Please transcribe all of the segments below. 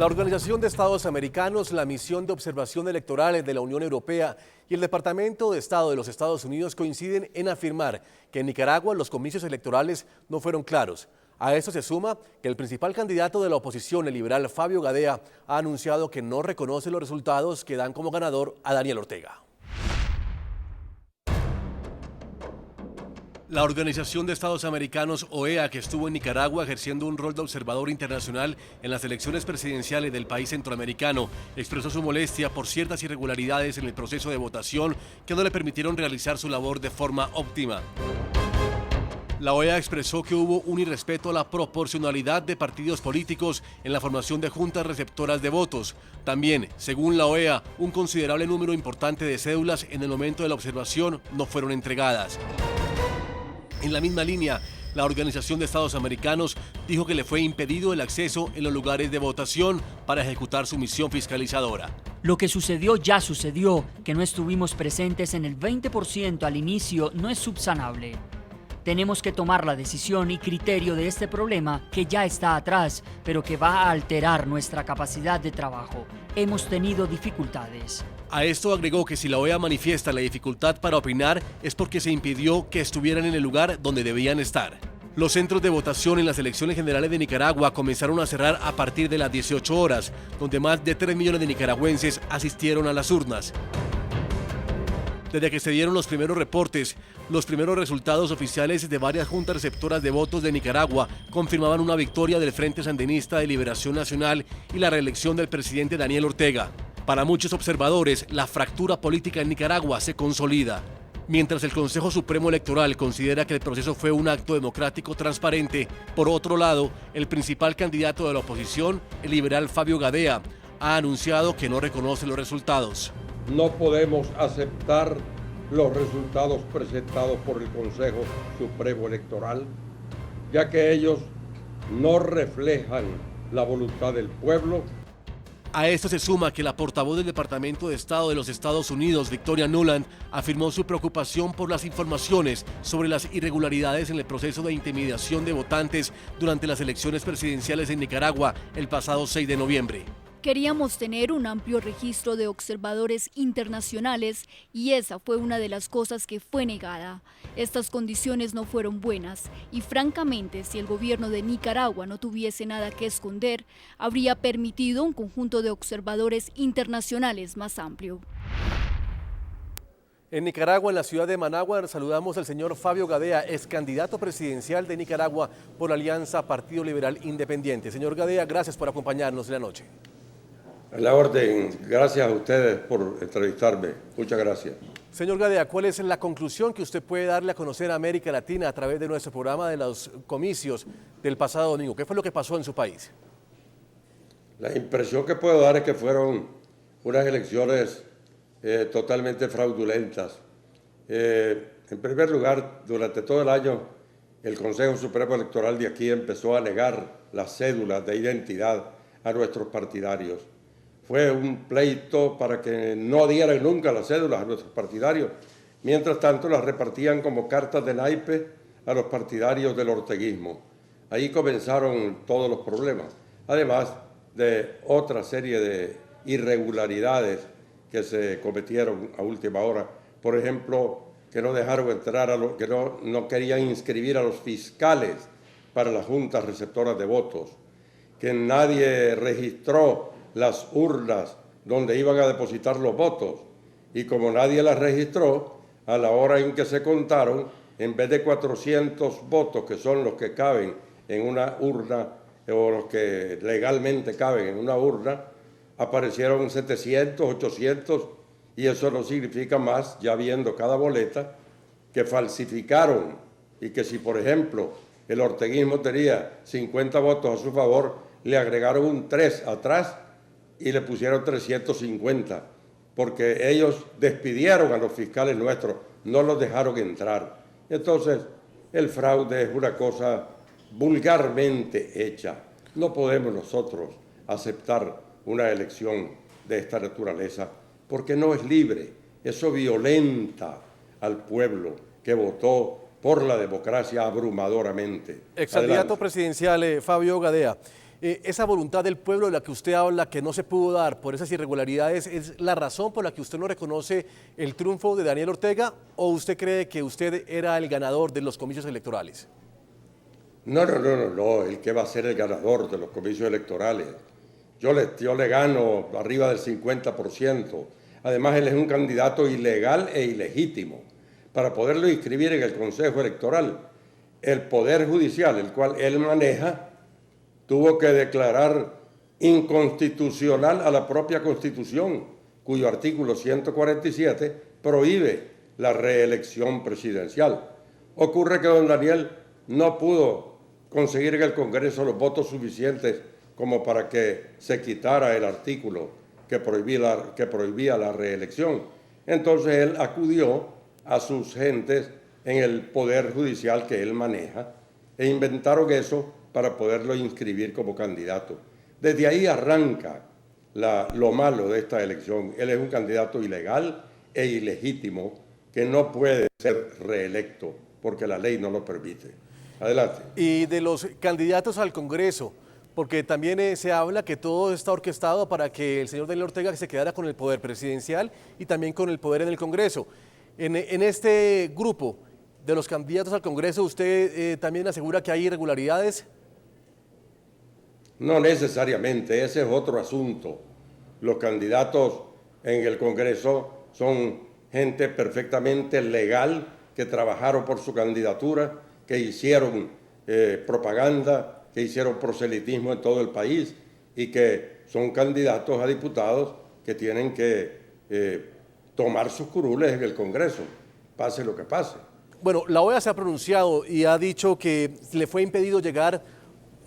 La Organización de Estados Americanos, la Misión de Observación Electoral de la Unión Europea y el Departamento de Estado de los Estados Unidos coinciden en afirmar que en Nicaragua los comicios electorales no fueron claros. A esto se suma que el principal candidato de la oposición, el liberal Fabio Gadea, ha anunciado que no reconoce los resultados que dan como ganador a Daniel Ortega. La Organización de Estados Americanos, OEA, que estuvo en Nicaragua ejerciendo un rol de observador internacional en las elecciones presidenciales del país centroamericano, expresó su molestia por ciertas irregularidades en el proceso de votación que no le permitieron realizar su labor de forma óptima. La OEA expresó que hubo un irrespeto a la proporcionalidad de partidos políticos en la formación de juntas receptoras de votos. También, según la OEA, un considerable número importante de cédulas en el momento de la observación no fueron entregadas. En la misma línea, la Organización de Estados Americanos dijo que le fue impedido el acceso en los lugares de votación para ejecutar su misión fiscalizadora. Lo que sucedió ya sucedió, que no estuvimos presentes en el 20% al inicio no es subsanable. Tenemos que tomar la decisión y criterio de este problema que ya está atrás, pero que va a alterar nuestra capacidad de trabajo. Hemos tenido dificultades. A esto agregó que si la OEA manifiesta la dificultad para opinar es porque se impidió que estuvieran en el lugar donde debían estar. Los centros de votación en las elecciones generales de Nicaragua comenzaron a cerrar a partir de las 18 horas, donde más de 3 millones de nicaragüenses asistieron a las urnas. Desde que se dieron los primeros reportes, los primeros resultados oficiales de varias juntas receptoras de votos de Nicaragua confirmaban una victoria del Frente Sandinista de Liberación Nacional y la reelección del presidente Daniel Ortega. Para muchos observadores, la fractura política en Nicaragua se consolida. Mientras el Consejo Supremo Electoral considera que el proceso fue un acto democrático transparente, por otro lado, el principal candidato de la oposición, el liberal Fabio Gadea, ha anunciado que no reconoce los resultados. No podemos aceptar los resultados presentados por el Consejo Supremo Electoral, ya que ellos no reflejan la voluntad del pueblo. A esto se suma que la portavoz del Departamento de Estado de los Estados Unidos, Victoria Nuland, afirmó su preocupación por las informaciones sobre las irregularidades en el proceso de intimidación de votantes durante las elecciones presidenciales en Nicaragua el pasado 6 de noviembre. Queríamos tener un amplio registro de observadores internacionales y esa fue una de las cosas que fue negada. Estas condiciones no fueron buenas y francamente si el gobierno de Nicaragua no tuviese nada que esconder, habría permitido un conjunto de observadores internacionales más amplio. En Nicaragua, en la ciudad de Managua, saludamos al señor Fabio Gadea, ex candidato presidencial de Nicaragua por la Alianza Partido Liberal Independiente. Señor Gadea, gracias por acompañarnos en la noche. A la orden, gracias a ustedes por entrevistarme. Muchas gracias. Señor Gadea, ¿cuál es la conclusión que usted puede darle a conocer a América Latina a través de nuestro programa de los comicios del pasado domingo? ¿Qué fue lo que pasó en su país? La impresión que puedo dar es que fueron unas elecciones totalmente fraudulentas. En primer lugar, durante todo el año, el Consejo Supremo Electoral de aquí empezó a negar las cédulas de identidad a nuestros partidarios. Fue un pleito para que no dieran nunca las cédulas a nuestros partidarios. Mientras tanto, las repartían como cartas de naipe a los partidarios del orteguismo. Ahí comenzaron todos los problemas, además de otra serie de irregularidades que se cometieron a última hora. Por ejemplo, que no dejaron entrar que no querían inscribir a los fiscales para las juntas receptoras de votos, que nadie registró las urnas donde iban a depositar los votos, y como nadie las registró, a la hora en que se contaron, en vez de 400 votos, que son los que caben en una urna, o los que legalmente caben en una urna, aparecieron 700, 800, y eso no significa más, ya viendo cada boleta, que falsificaron, y que si, por ejemplo, el orteguismo tenía 50 votos a su favor, le agregaron un 3 atrás y le pusieron 350, porque ellos despidieron a los fiscales nuestros, no los dejaron entrar. Entonces, el fraude es una cosa vulgarmente hecha. No podemos nosotros aceptar una elección de esta naturaleza, porque no es libre. Eso violenta al pueblo que votó por la democracia abrumadoramente. Excandidato presidencial Fabio Gadea, Esa voluntad del pueblo de la que usted habla, que no se pudo dar por esas irregularidades, ¿es la razón por la que usted no reconoce el triunfo de Daniel Ortega o usted cree que usted era el ganador de los comicios electorales? No, el que va a ser el ganador de los comicios electorales. Yo le gano arriba del 50%. Además, él es un candidato ilegal e ilegítimo. Para poderlo inscribir en el Consejo Electoral, el Poder Judicial, el cual él maneja, tuvo que declarar inconstitucional a la propia Constitución, cuyo artículo 147 prohíbe la reelección presidencial. Ocurre que don Daniel no pudo conseguir en el Congreso los votos suficientes como para que se quitara el artículo que prohibía la reelección. Entonces él acudió a sus gentes en el Poder Judicial que él maneja e inventaron eso para poderlo inscribir como candidato. Desde ahí arranca lo malo de esta elección. Él es un candidato ilegal e ilegítimo que no puede ser reelecto porque la ley no lo permite. Adelante. Y de los candidatos al Congreso, porque también se habla que todo está orquestado para que el señor Daniel Ortega se quedara con el poder presidencial y también con el poder en el Congreso. En este grupo de los candidatos al Congreso, ¿usted también asegura que hay irregularidades? No necesariamente, ese es otro asunto. Los candidatos en el Congreso son gente perfectamente legal que trabajaron por su candidatura, que hicieron propaganda, que hicieron proselitismo en todo el país y que son candidatos a diputados que tienen que tomar sus curules en el Congreso, pase lo que pase. Bueno, la OEA se ha pronunciado y ha dicho que le fue impedido llegar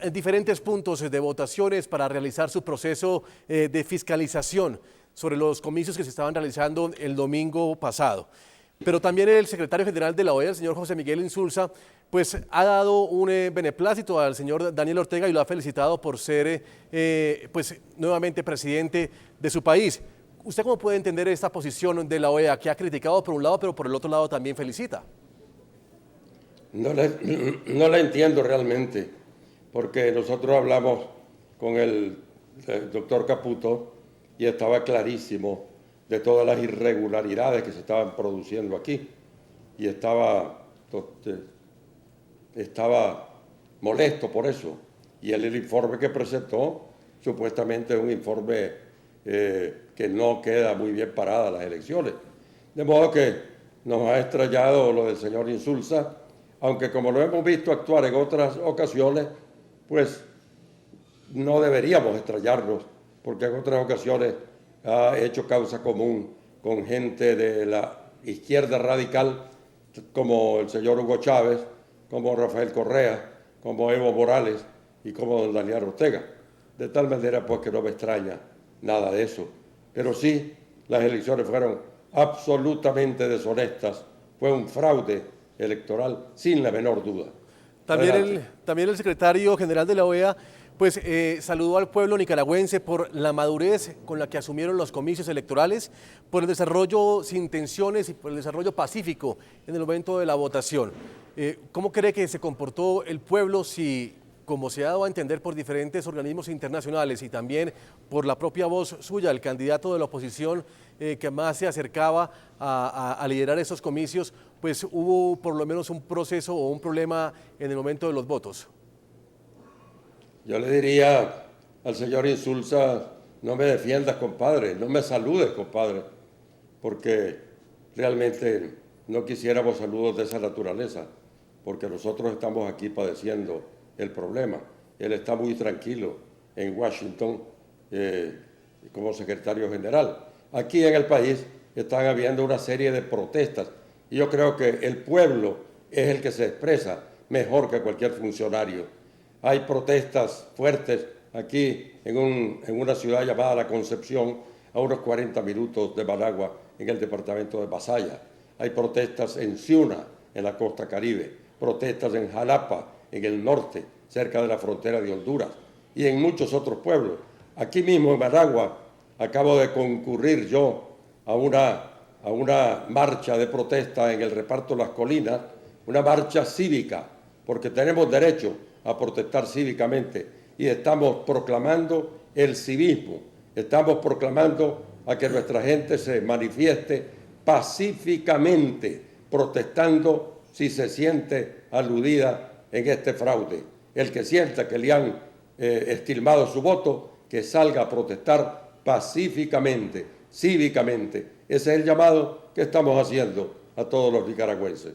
en diferentes puntos de votaciones para realizar su proceso de fiscalización sobre los comicios que se estaban realizando el domingo pasado. Pero también el secretario general de la OEA, el señor José Miguel Insulza, pues ha dado un beneplácito al señor Daniel Ortega y lo ha felicitado por ser pues nuevamente presidente de su país. ¿Usted cómo puede entender esta posición de la OEA que ha criticado por un lado, pero por el otro lado también felicita? No la entiendo realmente, porque nosotros hablamos con el doctor Caputo y estaba clarísimo de todas las irregularidades que se estaban produciendo aquí y estaba molesto por eso. Y el informe que presentó supuestamente es un informe que no queda muy bien parada las elecciones. De modo que nos ha extrañado lo del señor Insulza, aunque como lo hemos visto actuar en otras ocasiones, pues no deberíamos extrañarnos, porque en otras ocasiones ha hecho causa común con gente de la izquierda radical, como el señor Hugo Chávez, como Rafael Correa, como Evo Morales y como don Daniel Ortega. De tal manera pues que no me extraña nada de eso. Pero sí, las elecciones fueron absolutamente deshonestas, fue un fraude electoral sin la menor duda. También el secretario general de la OEA pues saludó al pueblo nicaragüense por la madurez con la que asumieron los comicios electorales, por el desarrollo sin tensiones y por el desarrollo pacífico en el momento de la votación. ¿Cómo cree que se comportó el pueblo si, como se ha dado a entender por diferentes organismos internacionales y también por la propia voz suya, el candidato de la oposición que más se acercaba a liderar esos comicios, pues hubo por lo menos un proceso o un problema en el momento de los votos? Yo le diría al señor Insulza, no me defiendas, compadre, no me saludes, compadre, porque realmente no quisiéramos saludos de esa naturaleza, porque nosotros estamos aquí padeciendo el problema. Él está muy tranquilo en Washington como secretario general. Aquí en el país están habiendo una serie de protestas y yo creo que el pueblo es el que se expresa mejor que cualquier funcionario. Hay protestas fuertes aquí en una ciudad llamada La Concepción, a unos 40 minutos de Managua, en el departamento de Masaya. Hay protestas en Ciuna, en la costa caribe, protestas en Jalapa, en el norte, cerca de la frontera de Honduras, y en muchos otros pueblos. Aquí mismo en Managua acabo de concurrir yo a una marcha de protesta en el reparto Las Colinas, una marcha cívica, porque tenemos derecho a protestar cívicamente y estamos proclamando el civismo, estamos proclamando a que nuestra gente se manifieste pacíficamente, protestando si se siente aludida en este fraude. El que sienta que le han estilmado su voto, que salga a protestar pacíficamente, cívicamente. Ese es el llamado que estamos haciendo a todos los nicaragüenses.